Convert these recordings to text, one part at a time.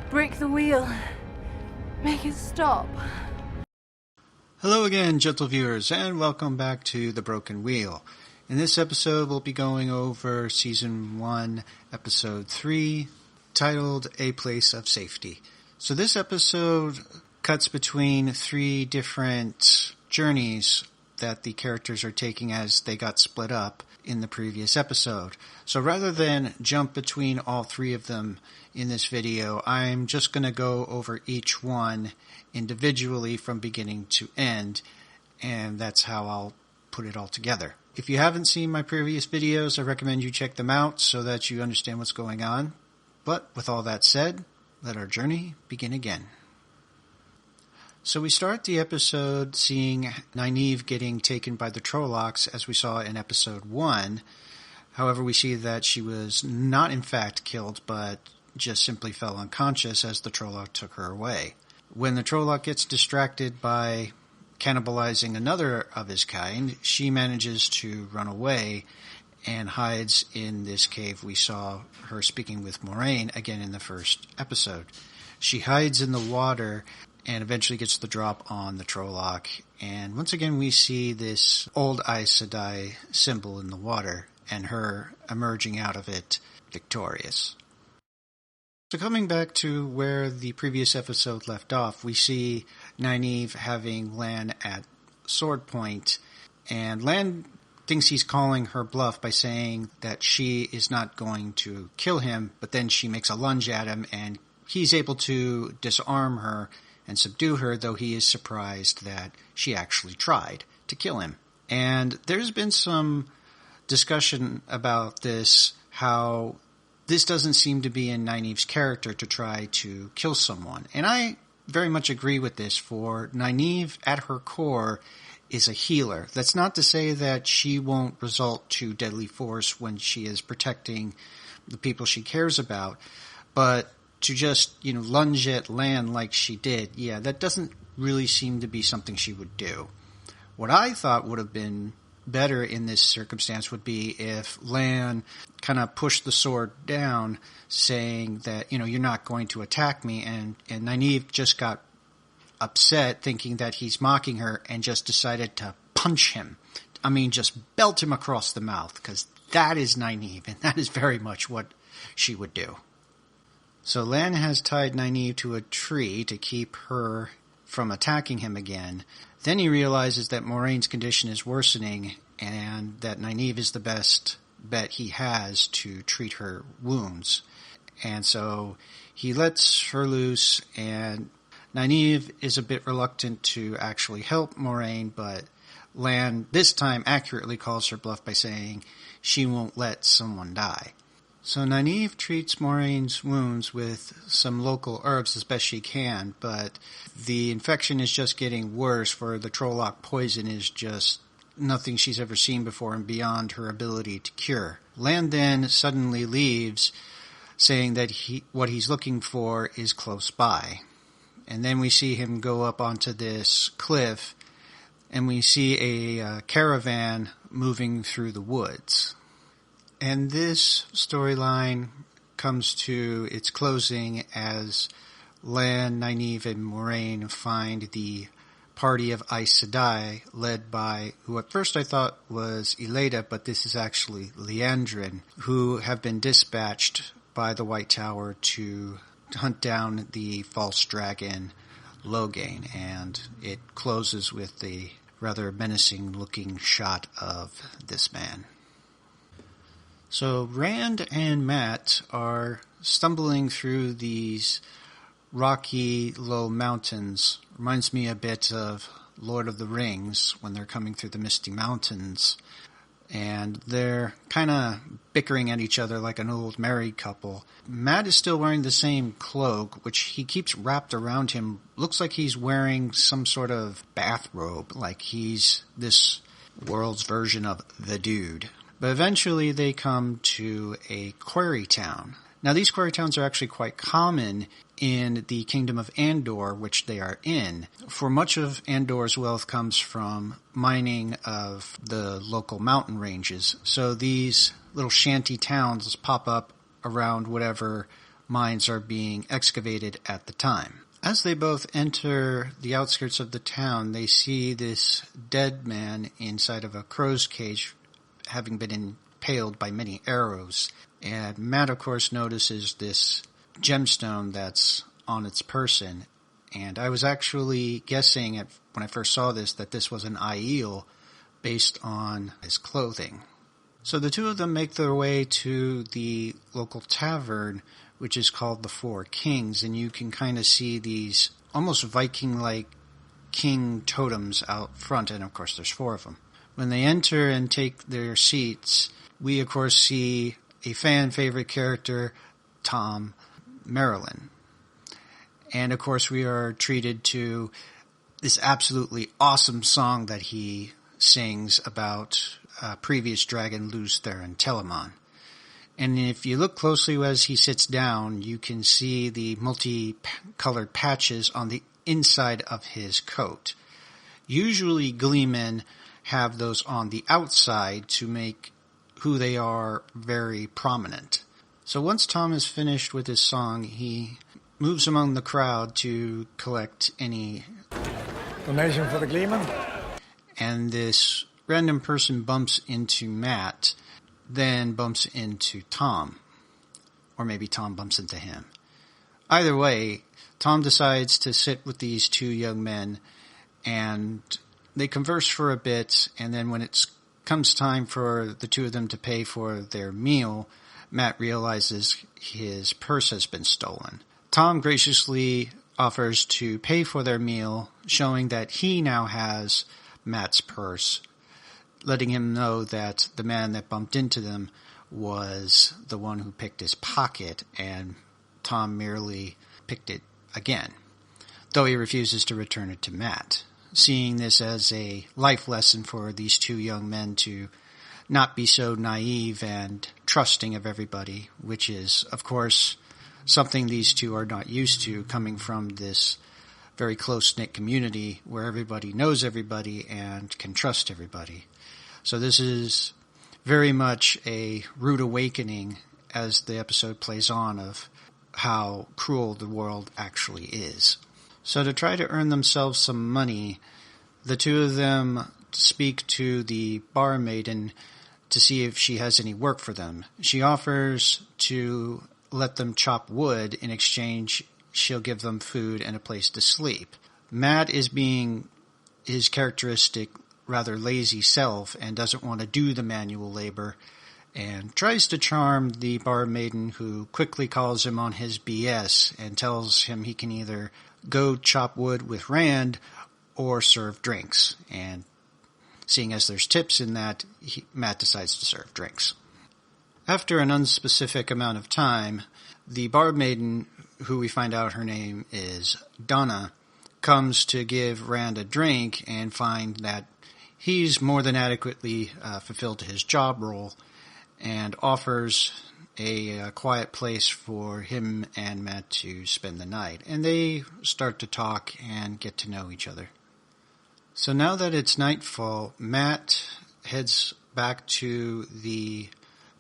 Break the wheel. Make it stop. Hello again, gentle viewers, and welcome back to The Broken Wheel. In this episode, we'll be going over Season 1, Episode 3, titled A Place of Safety. So this episode cuts between three different journeys that the characters are taking as they got split up in the previous episode. So rather than jump between all three of them in this video, I'm just going to go over each one individually from beginning to end, and that's how I'll put it all together. If you haven't seen my previous videos, I recommend you check them out so that you understand what's going on. But with all that said, let our journey begin again. So we start the episode seeing Nynaeve getting taken by the Trollocs as we saw in episode 1. However, we see that she was not in fact killed, but just simply fell unconscious as the Trolloc took her away. When the Trolloc gets distracted by cannibalizing another of his kind, she manages to run away and hides in this cave we saw her speaking with Moiraine again in the first episode. She hides in the water and eventually gets the drop on the Trolloc, and once again we see this old Aes Sedai symbol in the water and her emerging out of it victorious. So coming back to where the previous episode left off, we see Nynaeve having Lan at sword point, and Lan thinks he's calling her bluff by saying that she is not going to kill him, but then she makes a lunge at him and he's able to disarm her and subdue her, though he is surprised that she actually tried to kill him. And there's been some discussion about this, how this doesn't seem to be in Nynaeve's character to try to kill someone. And I very much agree with this, for Nynaeve at her core is a healer. That's not to say that she won't resort to deadly force when she is protecting the people she cares about, but to just, lunge at Lan like she did, that doesn't really seem to be something she would do. What I thought would have been better in this circumstance would be if Lan kind of pushed the sword down, saying that, you're not going to attack me, and Nynaeve just got upset thinking that he's mocking her and just decided to punch him. I mean, just belt him across the mouth, because that is Nynaeve, and that is very much what she would do. So Lan has tied Nynaeve to a tree to keep her from attacking him again. Then he realizes that Moraine's condition is worsening and that Nynaeve is the best bet he has to treat her wounds. And so he lets her loose, and Nynaeve is a bit reluctant to actually help Moiraine, but Lan this time accurately calls her bluff by saying she won't let someone die. So Nynaeve treats Moraine's wounds with some local herbs as best she can, but the infection is just getting worse, for the Trolloc poison is just nothing she's ever seen before and beyond her ability to cure. Lan then suddenly leaves, saying that what he's looking for is close by. And then we see him go up onto this cliff, and we see a caravan moving through the woods. And this storyline comes to its closing as Lan, Nynaeve, and Moiraine find the party of Aes Sedai, led by, who at first I thought was Elaida, but this is actually Liandrin, who have been dispatched by the White Tower to hunt down the false dragon Logain, and it closes with a rather menacing-looking shot of this man. So Rand and Mat are stumbling through these rocky, low mountains. Reminds me a bit of Lord of the Rings when they're coming through the Misty Mountains. And they're kind of bickering at each other like an old married couple. Mat is still wearing the same cloak, which he keeps wrapped around him. Looks like he's wearing some sort of bathrobe, like he's this world's version of the Dude. But eventually they come to a quarry town. Now these quarry towns are actually quite common in the Kingdom of Andor, which they are in. For much of Andor's wealth comes from mining of the local mountain ranges. So these little shanty towns pop up around whatever mines are being excavated at the time. As they both enter the outskirts of the town, they see this dead man inside of a crow's cage, having been impaled by many arrows. And Matt, of course, notices this gemstone that's on its person. And I was actually guessing when I first saw this that this was an Aiel based on his clothing. So the two of them make their way to the local tavern, which is called the Four Kings, and you can kind of see these almost Viking-like king totems out front, and of course there's 4 of them. When they enter and take their seats, we of course see a fan-favorite character, Thom Merrilin. And of course we are treated to this absolutely awesome song that he sings about previous dragon Lews Therin Telamon. And if you look closely as he sits down, you can see the multicolored patches on the inside of his coat. Usually gleemen have those on the outside to make who they are very prominent. So once Thom is finished with his song, he moves among the crowd to collect any donation for the gleeman. And this random person bumps into Matt, then bumps into Thom. Or maybe Thom bumps into him. Either way, Thom decides to sit with these 2 young men, and they converse for a bit, and then when it comes time for the 2 of them to pay for their meal, Matt realizes his purse has been stolen. Thom graciously offers to pay for their meal, showing that he now has Matt's purse, letting him know that the man that bumped into them was the one who picked his pocket, and Thom merely picked it again, though he refuses to return it to Matt, seeing this as a life lesson for these 2 young men to not be so naive and trusting of everybody, which is, of course, something these 2 are not used to, coming from this very close-knit community where everybody knows everybody and can trust everybody. So this is very much a rude awakening as the episode plays on of how cruel the world actually is. So to try to earn themselves some money, the 2 of them speak to the barmaiden to see if she has any work for them. She offers to let them chop wood. In exchange, she'll give them food and a place to sleep. Matt is being his characteristic rather lazy self and doesn't want to do the manual labor and tries to charm the barmaiden, who quickly calls him on his BS and tells him he can either go chop wood with Rand or serve drinks. And seeing as there's tips in that, Matt decides to serve drinks. After an unspecific amount of time, the barmaiden, who we find out her name is Donna, comes to give Rand a drink and find that he's more than adequately fulfilled his job role and offers a quiet place for him and Matt to spend the night. And they start to talk and get to know each other. So now that it's nightfall, Matt heads back to the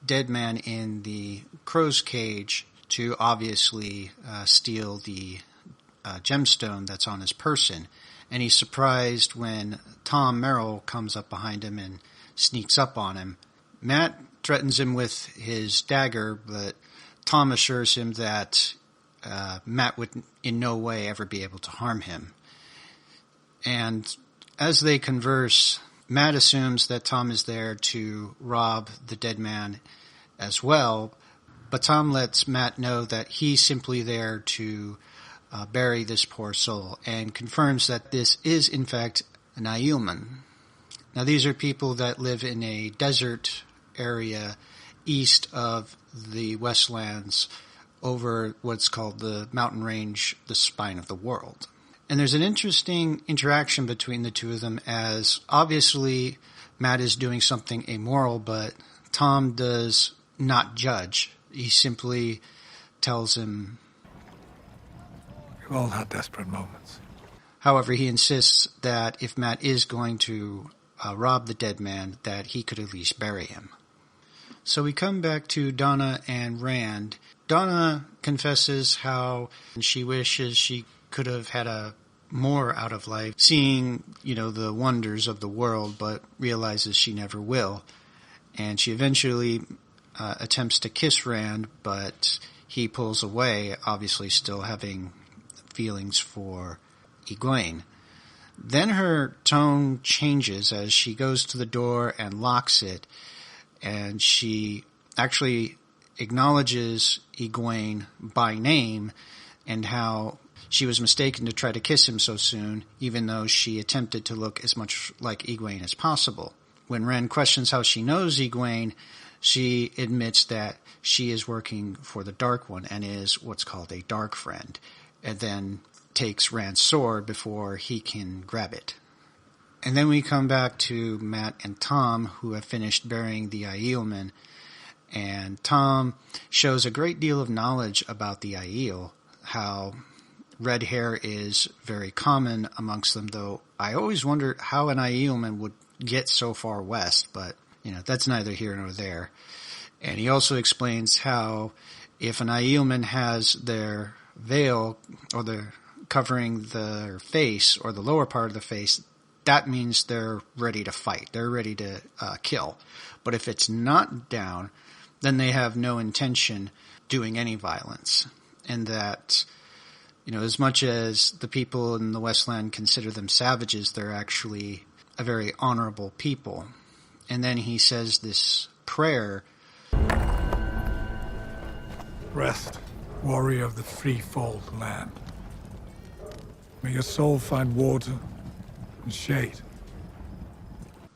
dead man in the crow's cage to obviously steal the gemstone that's on his person. And he's surprised when Thom Merrill comes up behind him and sneaks up on him. Matt threatens him with his dagger, but Thom assures him that Matt would in no way ever be able to harm him. And as they converse, Matt assumes that Thom is there to rob the dead man as well, but Thom lets Matt know that he's simply there to bury this poor soul, and confirms that this is in fact an Aielman. Now these are people that live in a desert area east of the Westlands over what's called the mountain range, the Spine of the World. And there's an interesting interaction between the 2 of them, as obviously Matt is doing something amoral, but Thom does not judge. He simply tells him, We've all had desperate moments. However, he insists that if Matt is going to rob the dead man, that he could at least bury him. So we come back to Donna and Rand, Donna confesses how she wishes she could have had more out of life, seeing, the wonders of the world, but realizes she never will. And she eventually attempts to kiss Rand, but he pulls away, obviously still having feelings for Egwene. Then her tone changes as she goes to the door and locks it, and she actually acknowledges Egwene by name and how she was mistaken to try to kiss him so soon, even though she attempted to look as much like Egwene as possible. When Rand questions how she knows Egwene, she admits that she is working for the Dark One and is what's called a Dark Friend, and then takes Rand's sword before he can grab it. And then we come back to Mat and Tom, who have finished burying the Aielmen, and Tom shows a great deal of knowledge about the Aiel, how red hair is very common amongst them, though I always wondered how an Aielman would get so far west, but, that's neither here nor there. And he also explains how if an Aielman has their veil, or their covering their face, or the lower part of the face, that means they're ready to fight. They're ready to kill. But if it's not down, then they have no intention doing any violence. And that, as much as the people in the Westland consider them savages, they're actually a very honorable people. And then he says this prayer. Rest, warrior of the threefold land. May your soul find water and shade.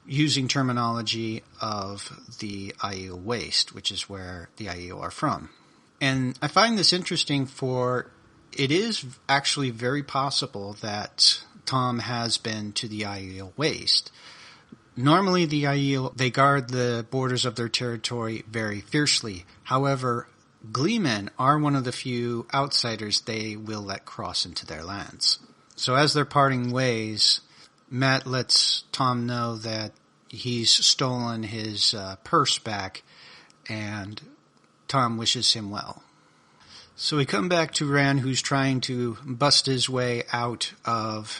Using terminology of the Aiel Waste, which is where the Aiel are from. And I find this interesting, for it is actually very possible that Tom has been to the Aiel Waste. Normally the Aiel, they guard the borders of their territory very fiercely. However, Gleemen are one of the few outsiders they will let cross into their lands. So as they're parting ways, Mat lets Tom know that he's stolen his purse back, and Tom wishes him well. So we come back to Rand, who's trying to bust his way out of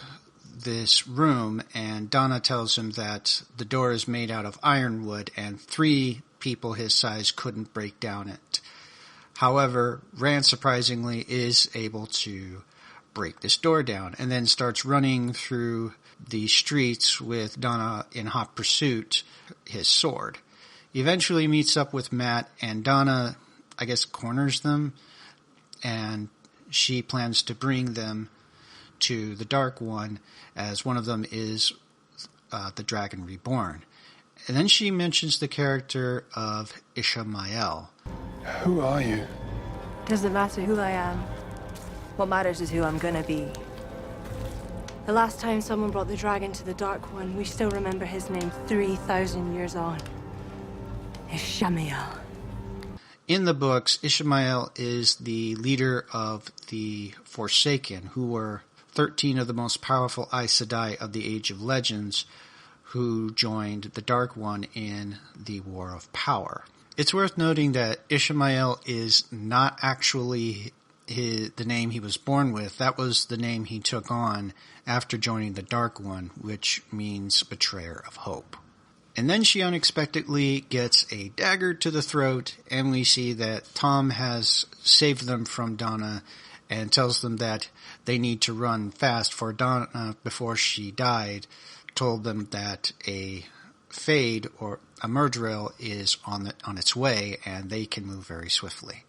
this room, and Donna tells him that the door is made out of ironwood, and 3 people his size couldn't break down it. However, Rand surprisingly is able to break this door down, and then starts running through the streets with Donna in hot pursuit, his sword. He eventually meets up with Mat, and Donna, corners them, and she plans to bring them to the Dark One, as one of them is the Dragon Reborn. And then she mentions the character of Ishamael. Who are you? Doesn't matter who I am. What matters is who I'm gonna be. The last time someone brought the dragon to the Dark One, we still remember his name 3,000 years on. Ishamael. In the books, Ishamael is the leader of the Forsaken, who were 13 of the most powerful Aes Sedai of the Age of Legends, who joined the Dark One in the War of Power. It's worth noting that Ishamael is not actually the name he was born with. That was the name he took on after joining the Dark One, which means betrayer of hope. And then she unexpectedly gets a dagger to the throat, and we see that Tom has saved them from Donna and tells them that they need to run fast, for Donna, before she died, told them that a Fade or a Myrddraal is on its way, and they can move very swiftly.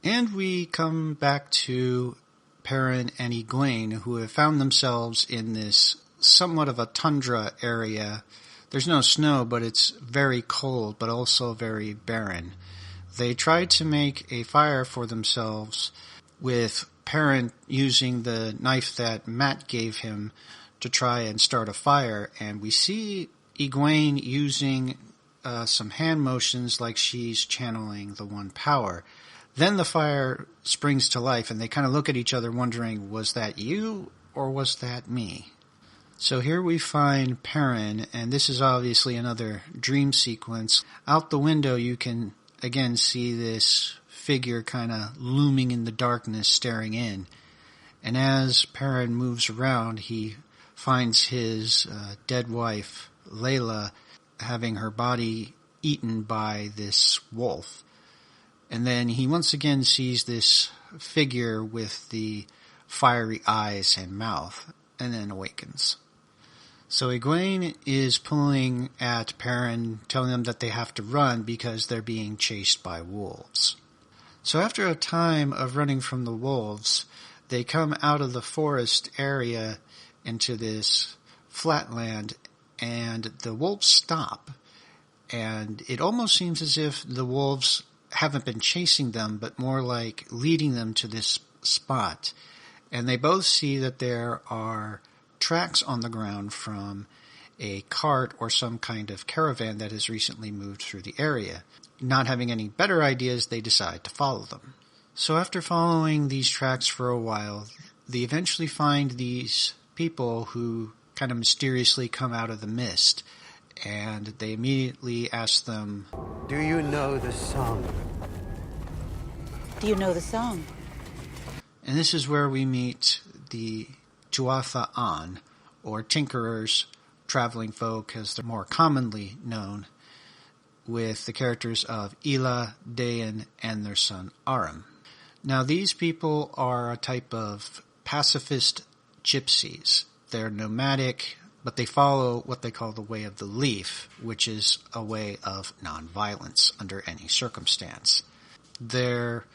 And we come back to Perrin and Egwene, who have found themselves in this somewhat of a tundra area. There's no snow, but it's very cold, but also very barren. They tried to make a fire for themselves, with Perrin using the knife that Mat gave him to try and start a fire, and we see Egwene using some hand motions like she's channeling the One Power. Then the fire springs to life, and they kind of look at each other wondering, was that you or was that me? So here we find Perrin, and this is obviously another dream sequence. Out the window you can again see this figure kind of looming in the darkness, staring in. And as Perrin moves around, he finds his dead wife, Layla, having her body eaten by this wolf. And then he once again sees this figure with the fiery eyes and mouth, and then awakens. So Egwene is pulling at Perrin, telling them that they have to run because they're being chased by wolves. So after a time of running from the wolves, they come out of the forest area into this flatland, and the wolves stop. And it almost seems as if the wolves haven't been chasing them, but more like leading them to this spot. And they both see that there are tracks on the ground from a cart or some kind of caravan that has recently moved through the area. Not having any better ideas, they decide to follow them. So after following these tracks for a while, they eventually find these people who kind of mysteriously come out of the mist, and they immediately ask them, Do you know the song? Do you know the song? And this is where we meet the Tuatha An, or Tinkerers, traveling folk as they're more commonly known, with the characters of Ela, Dain, and their son Aram. Now these people are a type of pacifist gypsies. They're nomadic, but they follow what they call the Way of the Leaf, which is a way of nonviolence under any circumstance. Their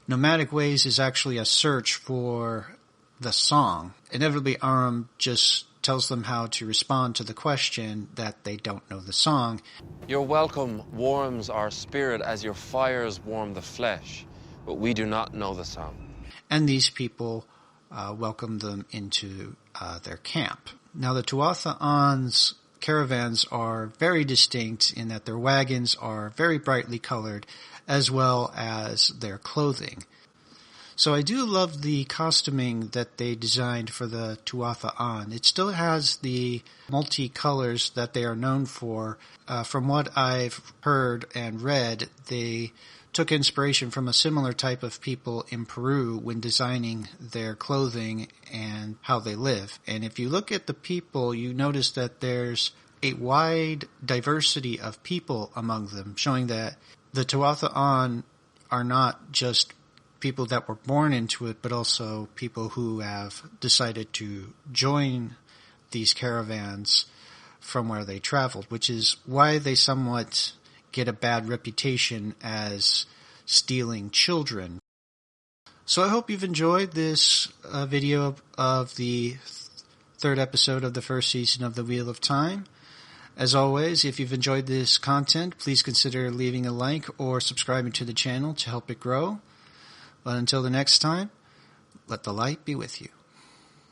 nomadic ways is actually a search for the song. Inevitably, Aram just tells them how to respond to the question that they don't know the song. Your welcome warms our spirit as your fires warm the flesh, but we do not know the song. And these people welcome them into their camp. Now, the Tuatha An's caravans are very distinct in that their wagons are very brightly colored, as well as their clothing. So I do love the costuming that they designed for the Tuatha An. It still has the multi-colors that they are known for. From what I've heard and read, they took inspiration from a similar type of people in Peru when designing their clothing and how they live. And if you look at the people, you notice that there's a wide diversity of people among them, showing that the Tuatha An are not just people that were born into it, but also people who have decided to join these caravans from where they traveled, which is why they somewhat get a bad reputation as stealing children. So I hope you've enjoyed this video of the third episode of the first season of The Wheel of Time. As always, if you've enjoyed this content, please consider leaving a like or subscribing to the channel to help it grow. But until the next time, let the light be with you.